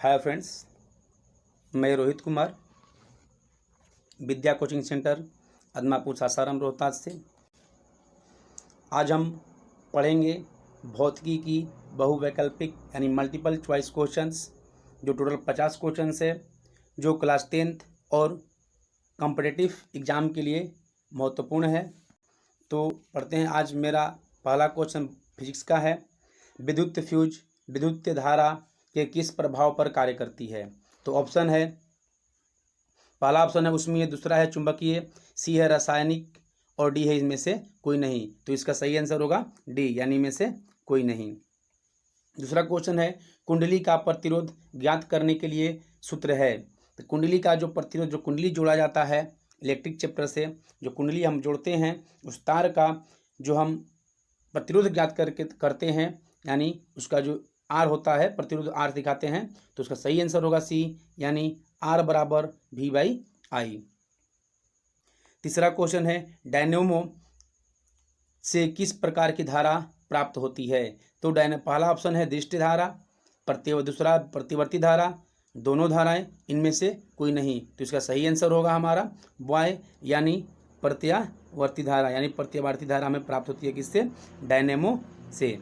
Hi friends, मैं रोहित कुमार विद्या coaching centre अदमापुर Sasaram Rohtas से। आज हम पढ़ेंगे भौतिकी की बहुवैकल्पिक यानी मल्टीपल चॉइस क्वेश्चंस, जो टोटल 50 क्वेश्चंस है, जो क्लास 10th और कॉम्पिटिटिव एग्ज़ाम के लिए महत्वपूर्ण है। तो पढ़ते हैं। आज मेरा पहला क्वेश्चन फिजिक्स का है। विद्युत फ्यूज विद्युत धारा के किस प्रभाव पर कार्य करती है? तो ऑप्शन है, पहला ऑप्शन है उसमें, दूसरा है चुंबकीय, सी है रासायनिक और डी है इनमें से कोई नहीं। तो इसका सही आंसर होगा डी, यानी में से कोई नहीं। दूसरा क्वेश्चन है, कुंडली का प्रतिरोध ज्ञात करने के लिए सूत्र है। तो कुंडली का जो प्रतिरोध, जो कुंडली जोड़ा जाता है इलेक्ट्रिक चैप्टर से, जो कुंडली हम जोड़ते हैं उस तार का जो हम प्रतिरोध ज्ञात करके करते हैं, यानी उसका जो आर होता है, प्रतिरोध आर दिखाते हैं, तो उसका सही आंसर होगा सी, यानी आर बराबर V/I। तीसरा क्वेश्चन है, डायनेमो से किस प्रकार की धारा प्राप्त होती है? तो पहला ऑप्शन है दृष्टि धारा, दूसरा प्रतिवर्ती धारा, दोनों धाराएं, इनमें से कोई नहीं। तो इसका सही आंसर होगा हमारा बॉय, यानी प्रत्यावर्ती धारा, यानी प्रत्यावर्ती धारा हमें प्राप्त होती है किससे? डायनेमो से।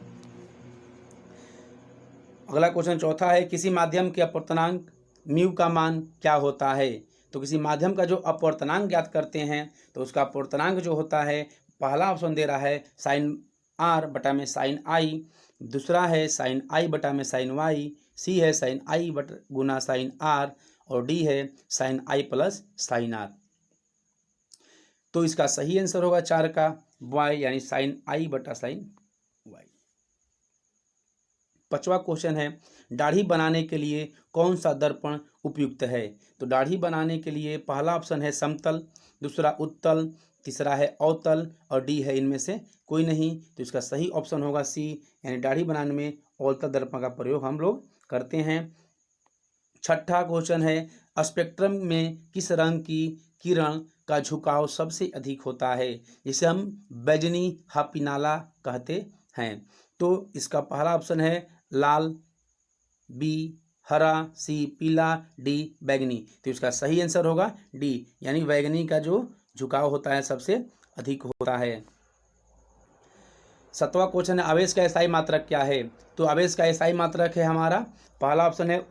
अगला क्वेश्चन चौथा है, किसी माध्यम के अपवर्तनांक म्यू का मान क्या होता है? तो किसी माध्यम का जो अपवर्तनांक ज्ञात करते हैं तो उसका अपवर्तनांक जो होता है, पहला ऑप्शन दे रहा है साइन आर बटा में साइन आई, दूसरा है साइन आई बटा में साइन वाई, सी है साइन आई बटा गुना साइन आर, और डी है sine I plus sine R. तो इसका सही आंसर होगा 4 का वाई, यानी साइन आई बटा साइन वाई। पांचवा क्वेश्चन है, दाढ़ी बनाने के लिए कौन सा दर्पण उपयुक्त है? तो दाढ़ी बनाने के लिए पहला ऑप्शन है समतल, दूसरा उत्तल, तीसरा है अवतल और डी है इनमें से कोई नहीं। तो इसका सही ऑप्शन होगा सी, यानी दाढ़ी बनाने में अवतल दर्पण का प्रयोग हम लोग करते हैं। छठा क्वेश्चन है, स्पेक्ट्रम में किस रंग की किरण का झुकाव सबसे अधिक होता है, जिसे हम बैजनी हापिनाला कहते हैं? तो इसका पहला ऑप्शन है लाल, बी हरा, सी पीला, डी बैगनी। तो इसका सही आंसर होगा डी, यानी बैगनी का जो झुकाव होता है सबसे अधिक होता है। सातवां क्वेश्चन है, आवेश का एसआई मात्रक क्या है? तो आवेश का एसआई मात्रक है हमारा, पहला ऑप्शन है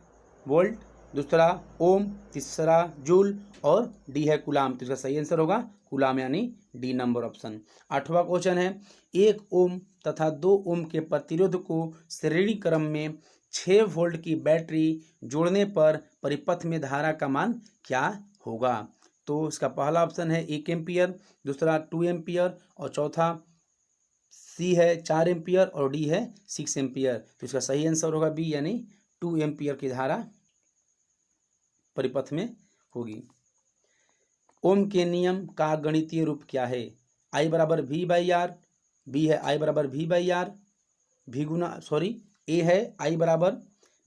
वोल्ट, दूसरा ओम, तीसरा जूल और डी है कूलाम। तो इसका सही आंसर होगा कूलाम, यानी डी नंबर ऑप्शन। आठवां क्वेश्चन है, 1 ओम तथा 2 ओम के प्रतिरोध को श्रेणी क्रम में 6 वोल्ट की बैटरी जोड़ने पर परिपथ में धारा का मान क्या होगा? तो इसका पहला ऑप्शन है 1 एम्पियर, दूसरा 2 एम्पियर और चौथा सी है 4 एम्पियर और डी है 6 एम्पियर। तो इसका सही आंसर होगा बी, यानी 2 एम्पियर की धारा परिपथ में होगी। ओम के नियम का गणितीय रूप क्या है? I बराबर V/R, बी है I बराबर V/R, ए है I बराबर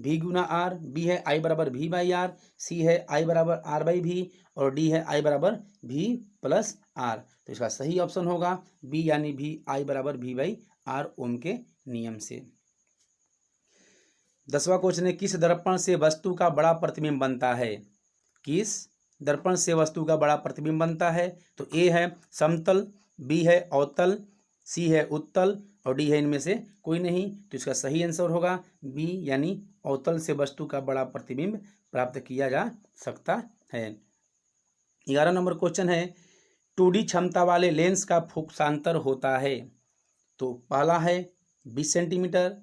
V गुना R, बी है I बराबर V/R, सी है I बराबर R/V और डी है I बराबर V प्लस R। तो इसका सही ऑप्शन होगा बी, यानी I बराबर V/R ओम के नियम से। 10वां क्वेश्चन है, किस दर्पण से वस्तु का बड़ा प्रतिबिंब बनता है? किस दर्पण से वस्तु का बड़ा प्रतिबिंब बनता है? तो ए है समतल, बी है अवतल, सी है उत्तल और डी है इनमें से कोई नहीं। तो इसका सही आंसर होगा बी, यानी अवतल से वस्तु का बड़ा प्रतिबिंब प्राप्त किया जा सकता है। 11 नंबर क्वेश्चन है, 2D क्षमता वाले लेंस का फोकसांतर होता है। तो पहला है 20 सेंटीमीटर,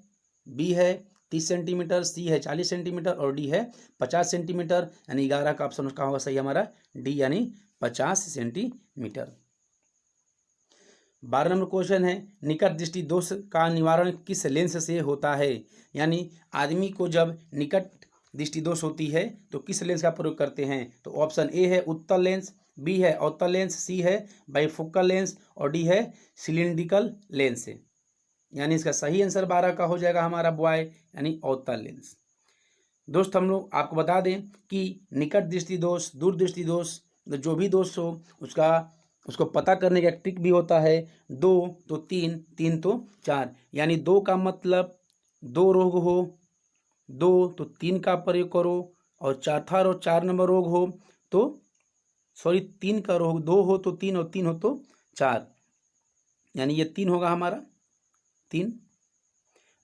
बी है 30 सेंटीमीटर, सी है 40 सेंटीमीटर और डी है 50 सेंटीमीटर, यानी 11 का ऑप्शन उसका होगा सही हमारा डी, यानी 50 सेंटीमीटर। 12 नंबर क्वेश्चन है, निकट दृष्टि दोष का निवारण किस लेंस से होता है? यानी आदमी को जब निकट दृष्टि दोष होती है तो किस लेंस का प्रयोग करते हैं? तो ऑप्शन ए है उत्तल लेंस, बी है अवतल लेंस, सी है बाइफोकल लेंस और डी है सिलिंड्रिकल लेंस से, यानी इसका सही आंसर 12 का हो जाएगा हमारा बॉय, यानी अवतल लेंस। दोस्त हम लोग आपको बता दें कि निकट दृष्टि दोष, दूर दृष्टि दोष, जो भी दोष हो उसको पता करने का ट्रिक भी होता है, 2 तो 3, 3 तो 4, यानी 2 का मतलब 2 रोग हो, 2 तो 3 का प्रयोग करो, और चौथा रो 4 नंबर रोग हो तो सॉरी 3 का रोग 2 हो तो 3 और 3 हो तो 4, यानी ये 3 होगा हमारा 3,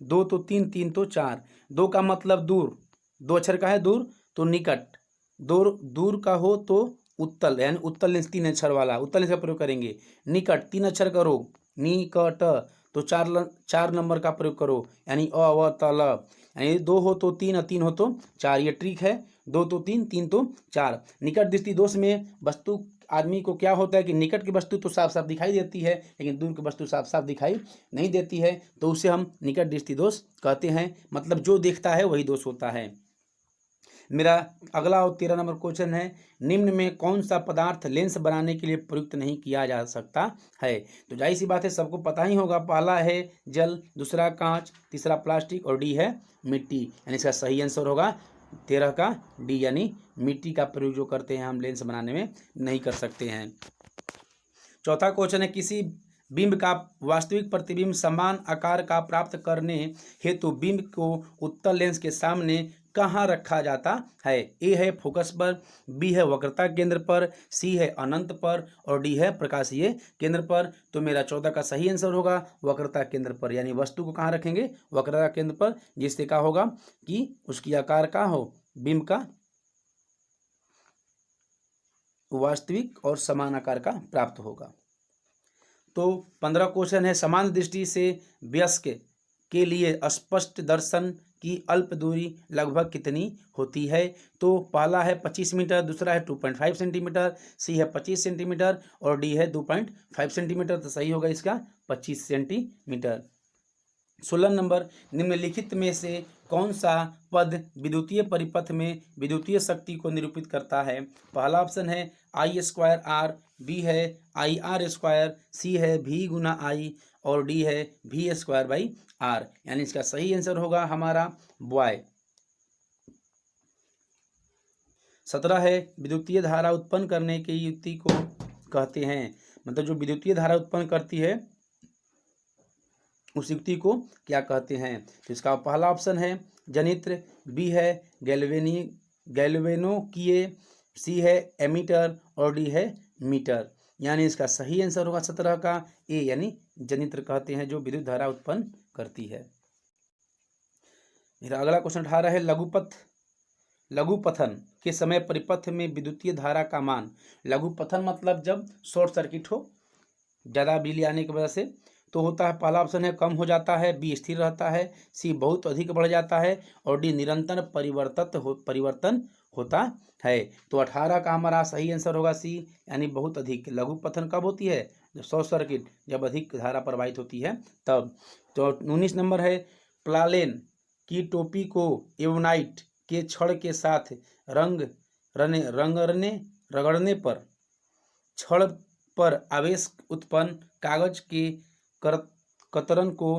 2 तो 3, 3 तो 4। 2 का मतलब दूर, 2 अक्षर का है दूर तो निकट, दूर दूर का हो तो उत्तल, यानी उत्तल लेंस 3 अक्षर वाला उत्तल लेंस का प्रयोग करेंगे। निकट 3 अक्षर का रोग निकट तो 4 नंबर का प्रयोग करो, यानी अ व त ल, यानी 2 हो तो 3 और 3 हो तो 4। ये ट्रिक है, 2 तो 3, 3 तो 4। निकट दृष्टि दोष में वस्तु आदमी को क्या होता है कि निकट की वस्तु तो साफ साफ दिखाई देती है, लेकिन दूर की वस्तु साफ साफ दिखाई नहीं देती है, तो उसे हम निकट दृष्टि दोष कहते हैं। मतलब जो देखता है वही दोष होता है। मेरा अगला और 13 नंबर क्वेश्चन है, निम्न में कौन सा पदार्थ लेंस बनाने के लिए प्रयुक्त नहीं किया जा सकता है? तो जाहिर सी बात है, सबको पता ही होगा। पहला है जल, दूसरा कांच, तीसरा प्लास्टिक और डी है मिट्टी, यानी इसका सही आंसर होगा 13 का डी, यानी मिट्टी का प्रयोग जो करते हैं हम लेंस बनाने में नहीं कर सकते हैं। चौथा क्वेश्चन है, किसी बिंब का वास्तविक प्रतिबिंब समान आकार का प्राप्त करने हेतु बिंब को उत्तल लेंस के सामने कहाँ रखा जाता है? ए है फोकस पर, बी है वक्रता केंद्र पर, सी है अनंत पर और डी है प्रकाशीय केंद्र पर। तो मेरा 14 का सही आंसर होगा वक्रता केंद्र पर, यानी वस्तु को कहाँ रखेंगे? वक्रता केंद्र पर, जिससे क्या होगा कि उसकी आकार का हो बिंब का वास्तविक और समान आकार का प्राप्त होगा। तो 15 क्वेश्चन है, समान दृष्टि से वयस्क के लिए स्पष्ट दर्शन की अल्प दूरी लगभग कितनी होती है? तो पहला है 25 मीटर, दूसरा है 2.5 सेंटीमीटर, सी है 25 सेंटीमीटर और डी है 2.5 सेंटीमीटर। तो सही होगा इसका 25 सेंटीमीटर। 16 नंबर, निम्नलिखित में से कौन सा पद विद्युतीय परिपथ में विद्युतीय शक्ति को निरूपित करता है? पहला ऑप्शन है आई स्क्वायर आर, बी है आई आर स्क्वायर, सी है भी गुना आई और डी है भी स्क्वायर बाई आर, यानी इसका सही आंसर होगा हमारा बॉय। 17 है, विद्युतीय धारा उत्पन्न करने की युक्ति को कहते हैं, मतलब जो विद्युतीय धारा उत्पन्न करती है उस युक्ति को क्या कहते हैं? तो इसका पहला ऑप्शन है जनित्र, बी है गैल्वेनोकीय, सी है एमीटर और डी है मीटर, यानी इसका सही आंसर होगा 17 का ए, यानी जनित्र कहते हैं जो विद्युत धारा उत्पन्न करती है। मेरा अगला क्वेश्चन 18 है, लघुपथन के समय परिपथ में विद्युतीय धारा का मान। लघुपथन मतलब जब शॉर्ट सर्किट हो, ज़्यादा बिजली आने की वजह से, तो होता है पहला ऑप्शन है कम हो जाता है, बी स्थिर रहता है, सी बहुत अधिक बढ़ जाता है और डी निरंतर परिवर्तन होता है। तो 18 का हमारा सही आंसर होगा सी, यानी बहुत अधिक। लघुपथन कब होती है? जब शॉर्ट सर्किट, जब अधिक धारा प्रवाहित होती है तब। तो 19 नंबर है, प्लालेन की टोपी को एवोनाइट के छड़ के साथ रगड़ने पर छड़ पर आवेश उत्पन्न कागज के कतरन को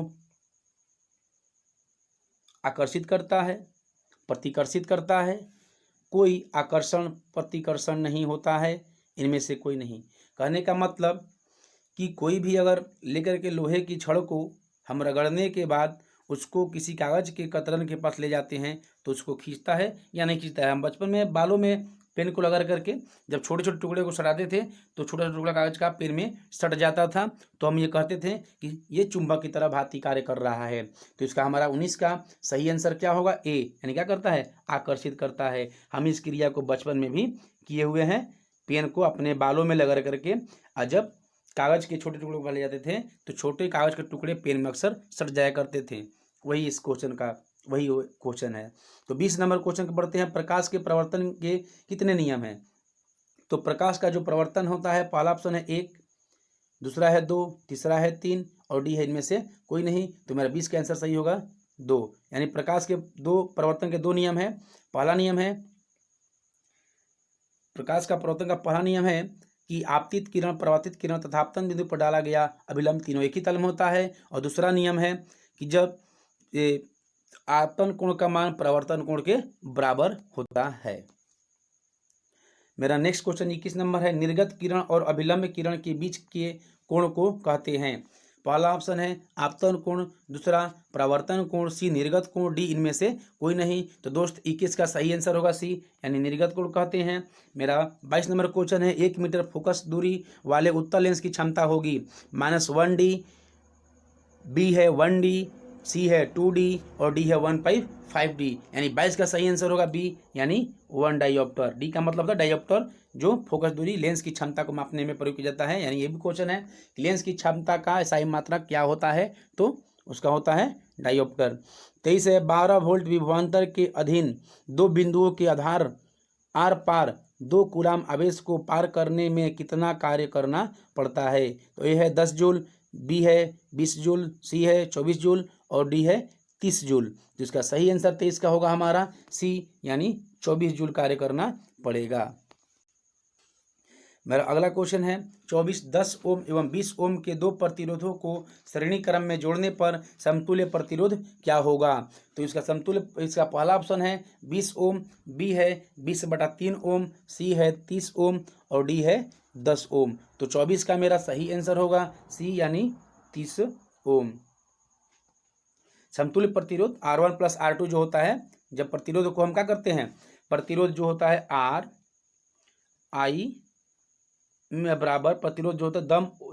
आकर्षित करता है, प्रतिकर्षित करता है, कोई आकर्षण प्रतिकर्षण नहीं होता है, इनमें से कोई नहीं। कहने का मतलब कि कोई भी अगर लेकर के लोहे की छड़ को हम रगड़ने के बाद उसको किसी कागज के कतरन के पास ले जाते हैं तो उसको खींचता है या नहीं खींचता है। हम बचपन में बालों में पेन को लगा करके जब छोटे छोटे टुकड़े को सटाते थे तो छोटा छोटा टुकड़ा कागज का पेन में सट जाता था, तो हम ये कहते थे कि ये चुंबक की तरह भांति कार्य कर रहा है। तो इसका हमारा 19 का सही आंसर क्या होगा? ए, यानी क्या करता है? आकर्षित करता है। हम इस क्रिया को बचपन में भी किए हुए हैं, पेन को अपने बालों में लगा करके, और जब कागज के छोटे टुकड़े को ले जाते थे तो छोटे कागज के टुकड़े पेन में अक्सर सट जाया करते थे। वही इस क्वेश्चन का वही क्वेश्चन है। तो 20 नंबर क्वेश्चन को पढ़ते हैं, प्रकाश के प्रवर्तन के कितने नियम हैं? तो प्रकाश का जो प्रवर्तन होता है, पहला ऑप्शन है 1, दूसरा है 2, तीसरा है 3 और डी है इनमें से कोई नहीं। तो मेरा 20 का आंसर सही होगा 2, यानी प्रकाश के प्रवर्तन के 2 नियम है। पहला नियम है, प्रकाश का प्रवर्तन का पहला नियम है कि आपतित किरण, परावर्तित किरण तथा आपतन बिंदु पर डाला गया अभिलंब तीनों एक ही तल में होता है। और दूसरा नियम है कि जब आपतन कोण का मान परावर्तन कोण के बराबर होता है। मेरा नेक्स्ट क्वेश्चन 21 नंबर है, निर्गत किरण और अभिलंब किरण के बीच के कोण को कहते हैं। पहला ऑप्शन है आपतन कोण, दूसरा परावर्तन कोण, सी निर्गत कोण, डी इनमें से कोई नहीं। तो दोस्त 21 का सही आंसर होगा सी, यानी निर्गत कोण कहते हैं। मेरा 22 नंबर क्वेश्चन है 1 मीटर फोकस दूरी वाले उत्तल लेंस की क्षमता होगी -1D, बी है 1D, सी है 2D और डी है 1.5D, यानी 22 का सही आंसर होगा बी, यानी 1 डायोप्टर। डी का मतलब था डायोप्टर, जो फोकस दूरी लेंस की क्षमता को मापने में प्रयोग किया जाता है। यानी ये भी क्वेश्चन है कि लेंस की क्षमता का SI मात्रक क्या होता है, तो उसका होता है डायोप्टर। 23 है 12 वोल्ट विभवांतर के अधीन दो बिंदुओं के आधार आर पार 2 कूलाम आवेश को पार करने में कितना कार्य करना पड़ता है। तो ए है 10 जूल, बी है 20 जूल, सी है 24 जूल और डी है 30 जूल। जिसका सही आंसर 23 का होगा हमारा सी, यानी 24 जूल कार्य करना पड़ेगा। मेरा अगला क्वेश्चन है 24 10 ओम एवं 20 ओम के दो प्रतिरोधों को श्रेणी क्रम में जोड़ने पर समतुल्य प्रतिरोध क्या होगा। तो इसका पहला ऑप्शन है 20 ओम, बी है 20/3 ओम, सी है 30 ओम और डी है 10 ओम। तो 24 का मेरा सही आंसर होगा सी, यानी 30 ओम। समतुल्य प्रतिरोध R1 + R2 जो होता है, जब प्रतिरोध को हम क्या करते हैं, प्रतिरोध जो होता है RI में बराबर प्रतिरोध जो होता है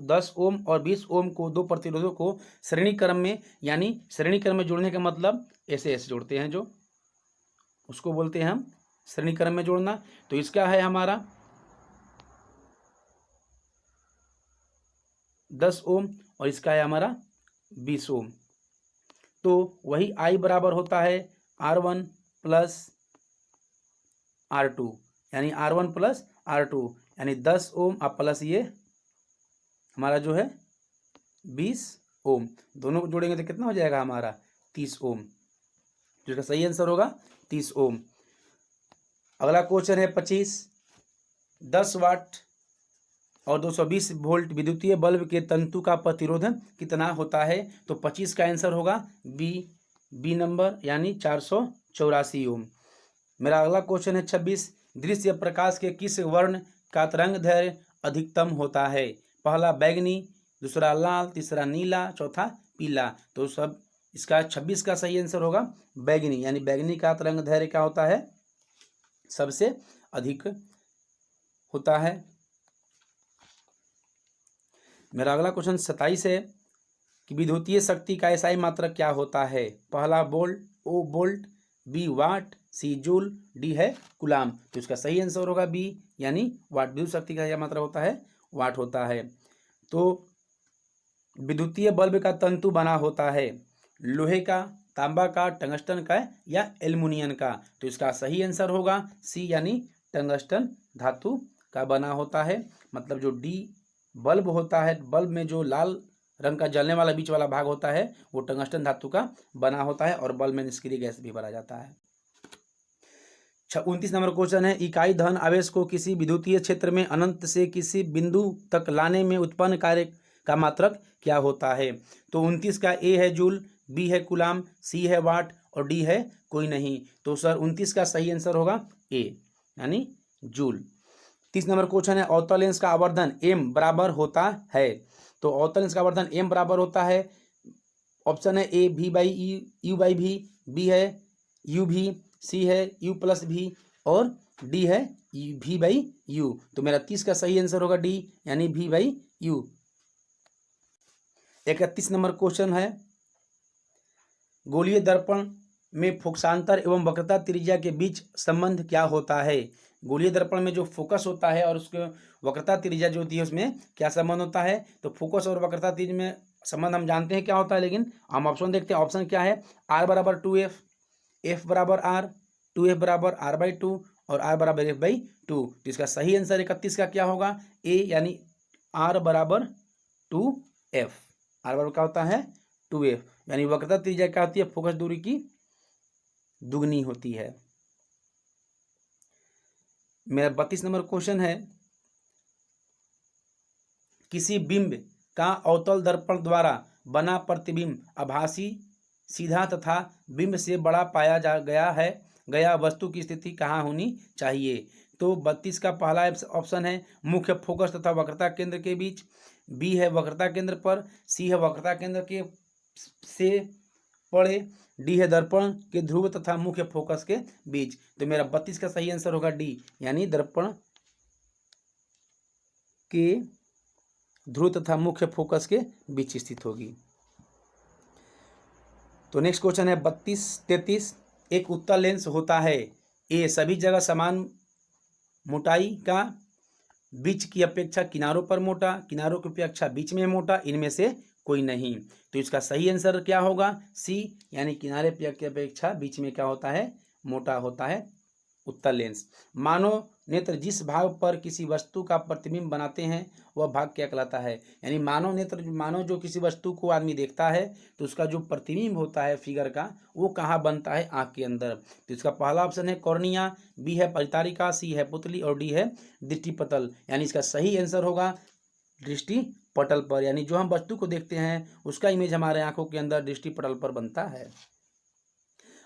10 ओम और 20 ओम को, दो प्रतिरोधों को श्रेणी क्रम में, यानी श्रेणी क्रम में जोड़ने का मतलब ऐसे जोड़ते हैं, जो उसको बोलते हैं हम श्रेणी क्रम में जोड़ना। तो इसका है हमारा 10 ओम और इसका है हमारा 20 ओम। तो वही I बराबर होता है R1 + R2, यानी R1 + R2, यानी 10 ओम अब प्लस ये हमारा जो है 20 ओम, दोनों को जोड़ेंगे तो कितना हो जाएगा हमारा 30 ओम। जिसका सही आंसर होगा 30 ओम। अगला क्वेश्चन है 25 10 वाट और 220 वोल्ट विद्युतीय बल्ब के तंतु का प्रतिरोध कितना होता है। तो 25 का आंसर होगा बी नंबर, यानी 484 ओम। मेरा अगला क्वेश्चन है 26 दृश्य प्रकाश के किस वर्ण का तरंगदैर्घ्य अधिकतम होता है। पहला बैगनी, दूसरा लाल, तीसरा नीला, चौथा पीला। तो सब इसका 26 का सही आंसर होगा बैगनी, यानी बैगनी का तरंगदैर्घ्य क्या होता है, सबसे अधिक होता है। मेरा अगला क्वेश्चन 27 है कि विद्युतीय शक्ति का SI मात्रक क्या होता है। पहला वोल्ट, ओ वोल्ट, बी वाट, सी जूल, डी है कूलाम। तो इसका सही आंसर होगा बी, यानी वाट। विद्युत शक्ति का क्या मात्रा होता है, वाट होता है। तो विद्युतीय बल्ब का तंतु बना होता है लोहे का, तांबा का, टंगस्टन का या एल्युमिनियम का। तो इसका सही आंसर होगा सी, यानी टंगस्टन धातु का बना होता है। मतलब जो डी बल्ब होता है, बल्ब में जो लाल रंग का जलने वाला बीच वाला भाग होता है, वो टंगस्टन धातु का बना होता है और बल्ब में निष्क्रिय गैस भी भरा जाता है। 29 नंबर क्वेश्चन है इकाई धन आवेश को किसी विद्युतीय क्षेत्र में अनंत से किसी बिंदु तक लाने में उत्पन्न कार्य का मात्रक क्या होता है। तो 29 का ए है जूल, बी है कूलाम, सी है वाट और डी है कोई नहीं। तो सर 29 का सही आंसर होगा ए, यानी जूल। 30 नंबर क्वेश्चन है अवतल लेंस का आवर्धन एम बराबर होता है। तो अवतल लेंस का आवर्धन एम बराबर होता है, ऑप्शन है ए V/U/V, बी है U/V, सी है U+V और डी है V/U। तो मेरा 30 का सही आंसर होगा डी, यानी V/U। 31 नंबर क्वेश्चन है गोलीय दर्पण में फोकसांतर एवं वक्रता त्रिज्या के बीच संबंध क्या होता है। गोलीय दर्पण में जो फोकस होता है और उसके वक्रता त्रिज्या जो होती है उसमें क्या संबंध होता है। तो फोकस और वक्रता त्रिज्या में संबंध हम जानते हैं क्या होता है, लेकिन हम ऑप्शन देखते हैं। ऑप्शन क्या है, R = 2F, F = R, 2F = R/2 और R = F/2। तो इसका सही आंसर 31 का क्या होगा, ए, यानी R = 2F। R बराबर क्या होता है 2F, यानी वक्रता त्रिज्या क्या होती है, फोकस दूरी की दुगनी होती है। मेरा 32 नंबर क्वेश्चन है किसी बिंब का अवतल दर्पण द्वारा बना प्रतिबिंब आभासी, सीधा तथा बिंब से बड़ा पाया गया वस्तु की स्थिति कहाँ होनी चाहिए। तो 32 का पहला ऑप्शन है मुख्य फोकस तथा वक्रता केंद्र के बीच, बी है वक्रता केंद्र पर, सी है वक्रता केंद्र के से पड़े, डी है दर्पण के ध्रुव तथा मुख्य फोकस के बीच। तो मेरा 32 का सही आंसर होगा डी, यानी दर्पण के ध्रुव तथा मुख्य फोकस के बीच स्थित होगी। तो नेक्स्ट क्वेश्चन है 32-33। एक उत्तल लेंस होता है, ए सभी जगह समान मोटाई का, बीच की अपेक्षा किनारों पर मोटा, किनारों की अपेक्षा बीच में मोटा, इनमें से कोई नहीं। तो इसका सही आंसर क्या होगा? सी, यानी किनारे की अपेक्षा बीच में क्या होता है? मोटा होता है उत्तल लेंस। मानव नेत्र जिस भाग पर किसी वस्तु का प्रतिबिंब बनाते हैं वह भाग क्या कहलाता है? यानी मानव नेत्र, मानव जो किसी वस्तु को आदमी देखता है तो उसका जो प्रतिबिंब होता है फिगर का, वो कहाँ बनता है? आँख के अंदर। तो इसका पहला ऑप्शन है कॉर्निया, बी है परितारिका, सी है पुतली और डी है दृष्टिपटल। यानी इसका सही आंसर होगा दृष्टिपटल पर, यानी जो हम वस्तु को देखते हैं उसका इमेज हमारे आंखों के अंदर दृष्टिपटल पर बनता है।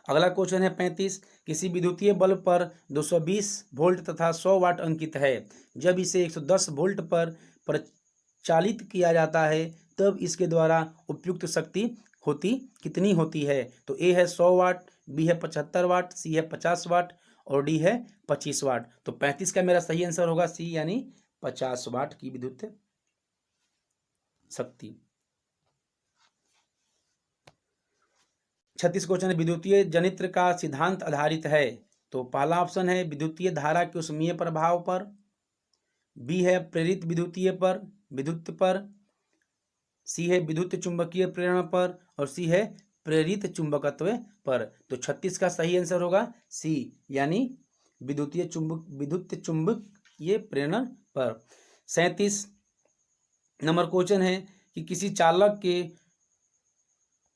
अगला क्वेश्चन है 35। किसी विद्युतीय बल्ब पर 220 वोल्ट तथा 100 वाट अंकित है। जब इसे 110 वोल्ट पर प्रचालित किया जाता है तब इसके द्वारा उपयुक्त शक्ति कितनी होती है? तो ए है 100 वाट, बी है 75 वाट, सी है 50 वाट और डी है 25 वाट। तो 35 का मेरा सही आंसर होगा सी, यानी 50 वाट की विद्युत शक्ति। 36 क्वेश्चन है विद्युतीय जनित्र का सिद्धांत आधारित है। तो पहला ऑप्शन है विद्युतीय धारा के ऊष्मीय प्रभाव पर, बी है प्रेरित विद्युत पर, सी है विद्युत चुंबकीय प्रेरण पर और सी है प्रेरित चुंबकत्व पर। तो 36 का सही आंसर होगा सी, यानी विद्युत चुंबकीय प्रेरण पर। 37 नंबर क्वेश्चन है कि किसी चालक के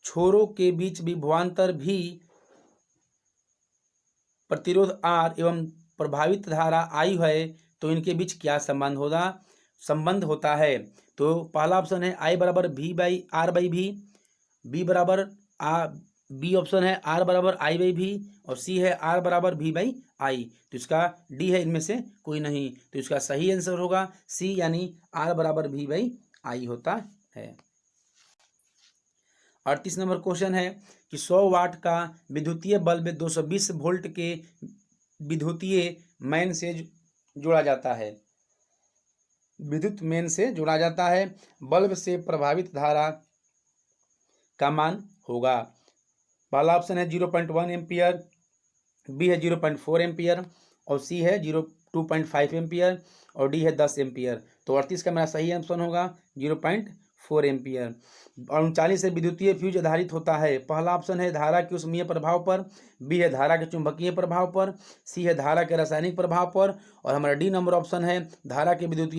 छोरों के बीच विभवांतर भी प्रतिरोध आर एवं प्रभावित धारा आई है, तो इनके बीच क्या संबंध होता है? तो पहला ऑप्शन है आई बराबर V by R by V, B option है आर बराबर आई बाई वी और सी है आर बराबर वी बाई आई। तो इसका डी है इनमें से कोई नहीं। तो इसका सही आंसर होगा सी, यानी आर बराबर वी बाई आई होता है। 38 नंबर क्वेश्चन है कि 100 वाट का विद्युतीय बल्ब 220 वोल्ट के विद्युतीय मेन से जोड़ा जाता है, विद्युत मेन से जोड़ा जाता है। बल्ब से प्रभावित धारा का मान होगा। पहला ऑप्शन है 0.1 एम्पियर, बी है 0.4 एम्पियर और सी है 2.5 एम्पियर और डी है 10 एम्पियर। तो 38 का मेरा सही ऑप्शन होगा 0.4 एम्पियर। 39 से विद्युतीय फ्यूज आधारित होता है। पहला ऑप्शन है धारा के ऊष्मीय प्रभाव पर, बी है धारा के चुंबकीय प्रभाव पर, सी है धारा के रासायनिक प्रभाव पर और हमारा डी नंबर ऑप्शन है धारा के विद्युत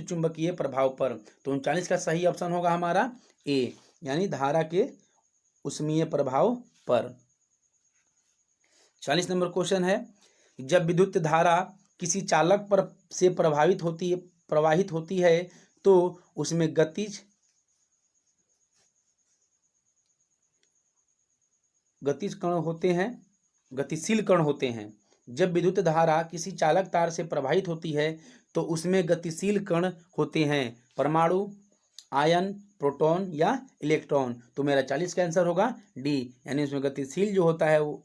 चुंबकीय प्रभाव पर। तो 39 का सही ऑप्शन होगा हमारा ए, यानी धारा के ऊष्मीय प्रभाव पर। 40 नंबर क्वेश्चन है जब विद्युत धारा किसी चालक पर से प्रवाहित होती है तो उसमें गतिशील कण होते हैं। जब विद्युत धारा किसी चालक तार से प्रवाहित होती है तो उसमें गतिशील कण होते हैं, परमाणु, आयन, प्रोटॉन या इलेक्ट्रॉन। तो मेरा 40 का आंसर होगा डी, यानी उसमें गतिशील जो होता है वो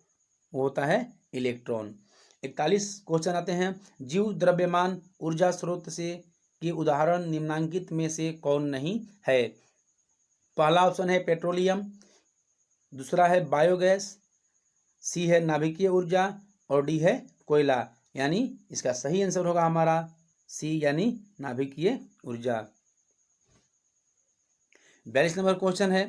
होता है इलेक्ट्रॉन। 41 क्वेश्चन आते हैं जीव द्रव्यमान ऊर्जा स्रोत से के उदाहरण निम्नांकित में से कौन नहीं है? पहला ऑप्शन है पेट्रोलियम, दूसरा है बायोगैस, सी है नाभिकीय ऊर्जा और डी है कोयला। यानी इसका सही आंसर होगा हमारा सी, यानी नाभिकीय ऊर्जा। 42 नंबर क्वेश्चन है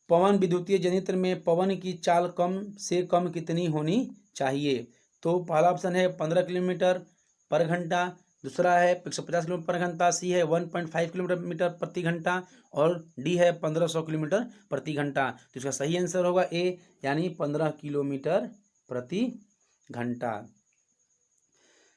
पवन विद्युतीय जनित्र में पवन की चाल कम से कम कितनी होनी चाहिए? तो पहला ऑप्शन है 15 किलोमीटर पर घंटा, दूसरा है 150 किलोमीटर पर घंटा, सी है 1.5 किलोमीटर प्रति घंटा और डी है 1500 किलोमीटर प्रति घंटा। तो इसका सही आंसर होगा ए, यानी 15 किलोमीटर प्रति घंटा।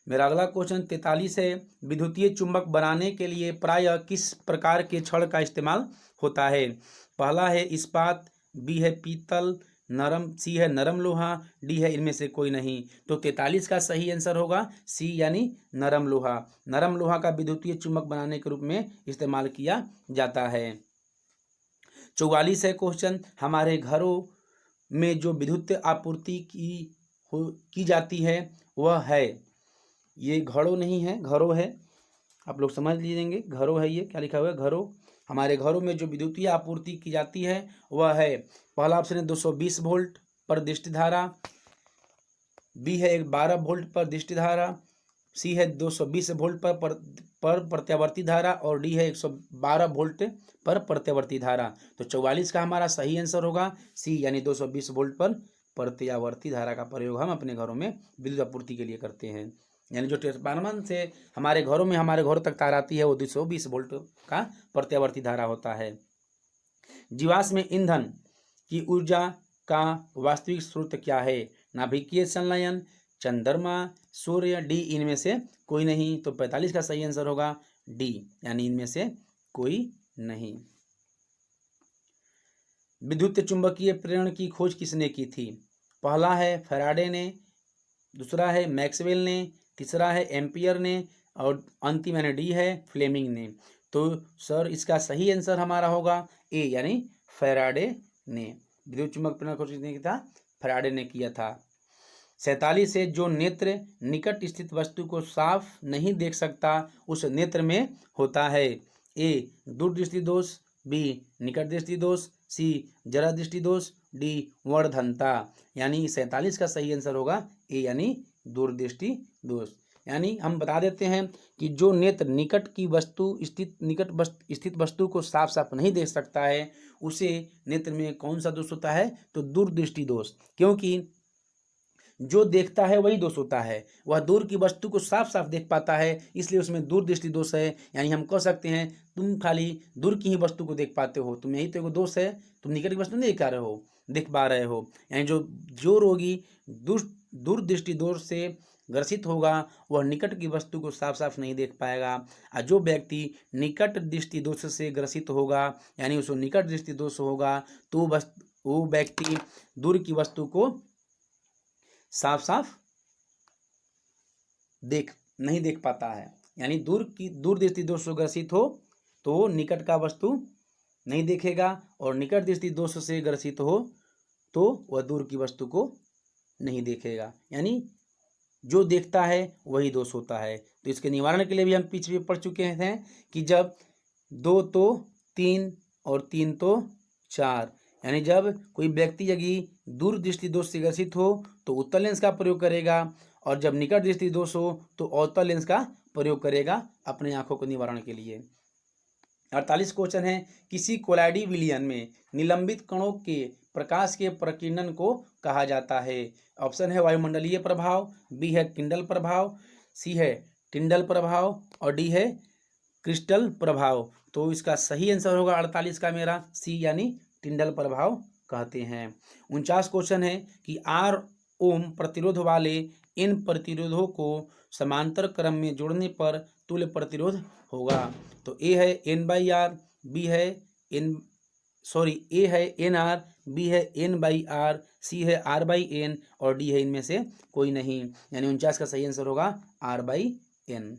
मेरा अगला क्वेश्चन 43 है विद्युतीय चुंबक बनाने के लिए प्रायः किस प्रकार के छड़ का इस्तेमाल होता है? पहला है इस्पात, बी है पीतल, नरम, सी है नरम लोहा, डी है इनमें से कोई नहीं। तो 43 का सही आंसर होगा सी यानी नरम लोहा। नरम लोहा का विद्युतीय चुंबक बनाने के रूप में इस्तेमाल किया जाता है। 44 है क्वेश्चन, हमारे घरों में जो विद्युत आपूर्ति की जाती है वह है, ये घड़ों नहीं है घरों है, आप लोग समझ लीजिएंगे, घरों है, ये क्या लिखा हुआ है घरों। हमारे घरों में जो विद्युतीय आपूर्ति की जाती है वह है, पहला ऑप्शन है 220 वोल्ट पर दृष्टि धारा, बी है 12 वोल्ट पर दृष्टि धारा, सी है 220 वोल्ट पर प्रत्यावर्ती धारा, और डी है 112 वोल्ट पर प्रत्यावर्ती धारा। तो 44 का हमारा सही आंसर होगा सी यानी 220 वोल्ट पर प्रत्यावर्ती धारा का प्रयोग हम अपने घरों में विद्युत आपूर्ति के लिए करते हैं। यानी जो ट्रांसफार्मर से हमारे घरों में हमारे घरों तक तार आती है वो 220 वोल्ट का प्रत्यावर्ती धारा होता है। जीवाश्म ईंधन की ऊर्जा का वास्तविक स्रोत क्या है? नाभिकीय संलयन, चंद्रमा, सूर्य, डी इनमें से कोई नहीं। तो 45 का सही आंसर होगा डी यानी इनमें से कोई नहीं। विद्युत चुंबकीय प्रेरण की खोज किसने की थी? पहला है फैराडे ने, दूसरा है मैक्सवेल ने, तीसरा है एम्पियर ने, और अंतिम यानी डी है फ्लेमिंग ने। तो सर इसका सही आंसर हमारा होगा ए यानी फैराडे ने। विद्युत चुंबक प्रेरण खोज किसने किया था? फैराडे ने किया था। 47 से जो नेत्र निकट स्थित वस्तु को साफ नहीं देख सकता उस नेत्र में होता है, ए दूरदृष्टि दोष, बी निकट दृष्टि दोष, सी जरा दृष्टि दोष, डी वर्धनता। यानी 47 का सही आंसर होगा ए यानी दूरदृष्टि दोष। यानी हम बता देते हैं कि जो नेत्र निकट स्थित वस्तु को साफ साफ नहीं देख सकता है उसे नेत्र में कौन सा दोष होता है? तो दूरदृष्टि दोष। क्योंकि जो देखता है वही दोष होता है, वह दूर की वस्तु को साफ साफ देख पाता है, इसलिए उसमें दूरदृष्टि दोष है। यानी हम कह सकते हैं तुम खाली दूर की ही वस्तु को देख पाते हो, तुम यही तो एगो दोष है, तुम निकट की वस्तु नहीं देख पा रहे हो। यानी जो रोगी दूरदृष्टि दोष से ग्रसित होगा वह निकट की वस्तु को साफ साफ नहीं देख पाएगा, और जो व्यक्ति निकट दृष्टि दोष से ग्रसित होगा यानी उसको निकट दृष्टि दोष होगा तो वो व्यक्ति दूर की वस्तु को साफ साफ नहीं देख पाता है। यानी दूरदृष्टि दोष से ग्रसित हो तो निकट का वस्तु नहीं देखेगा, और निकट दृष्टि दोष से ग्रसित हो तो वह दूर की वस्तु को नहीं देखेगा। यानी जो देखता है वही दोष होता है। तो इसके निवारण के लिए भी हम पीछे पढ़ चुके हैं कि जब 2 तो 3 और 3 तो 4, यानी जब कोई व्यक्ति यदि दूर दृष्टि दोष से ग्रसित हो तो उत्तल लेंस का प्रयोग करेगा, और जब निकट दृष्टि दोष हो तो अवतल लेंस का प्रयोग करेगा अपने आंखों को निवारण के लिए। 48 क्वेश्चन है, किसी कोलाइडी विलयन में निलंबित कणों के प्रकाश के प्रकीर्णन को कहा जाता है? ऑप्शन है वायुमंडलीय प्रभाव, बी है किंडल प्रभाव, सी है टिंडल प्रभाव, और डी है क्रिस्टल प्रभाव। तो इसका सही आंसर होगा 48 का मेरा सी यानी टिंडल प्रभाव कहते हैं। 49 क्वेश्चन है कि आर ओम प्रतिरोध वाले इन प्रतिरोधों को समांतर क्रम में जोड़ने पर तुल्य प्रतिरोध होगा। तो ए है N/R, बी है ए है NR, बी है N/R, सी है R/N, और डी है इनमें से कोई नहीं। यानी 49 का सही आंसर होगा R/N।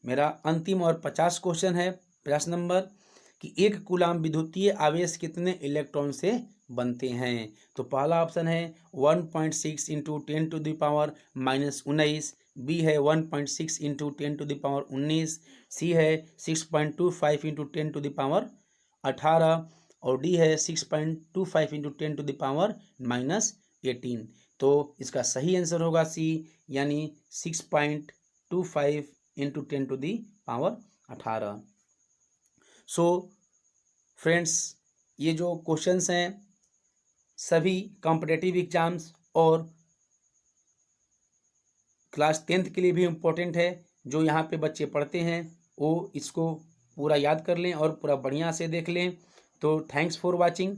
मेरा अंतिम और 50 क्वेश्चन है, 50 नंबर, कि एक कूलाम विद्युतीय आवेश कितने इलेक्ट्रॉन से बनते हैं? तो पहला ऑप्शन है 1.6 इंटू 10⁻⁻19, बी है 1.6 इंटू 10⁻19, सी है 6.25 इंटू 10⁻18, और डी है 6.25 इंटू 10⁻−18। तो इसका सही आंसर होगा सी यानी 6.25 इंटू 10⁻18। सो फ्रेंड्स, ये जो क्वेश्चंस हैं सभी कॉम्पिटिटिव एग्जाम्स और क्लास 10th के लिए भी इम्पोर्टेंट है। जो यहाँ पे बच्चे पढ़ते हैं वो इसको पूरा याद कर लें और पूरा बढ़िया से देख लें। तो थैंक्स फॉर वाचिंग।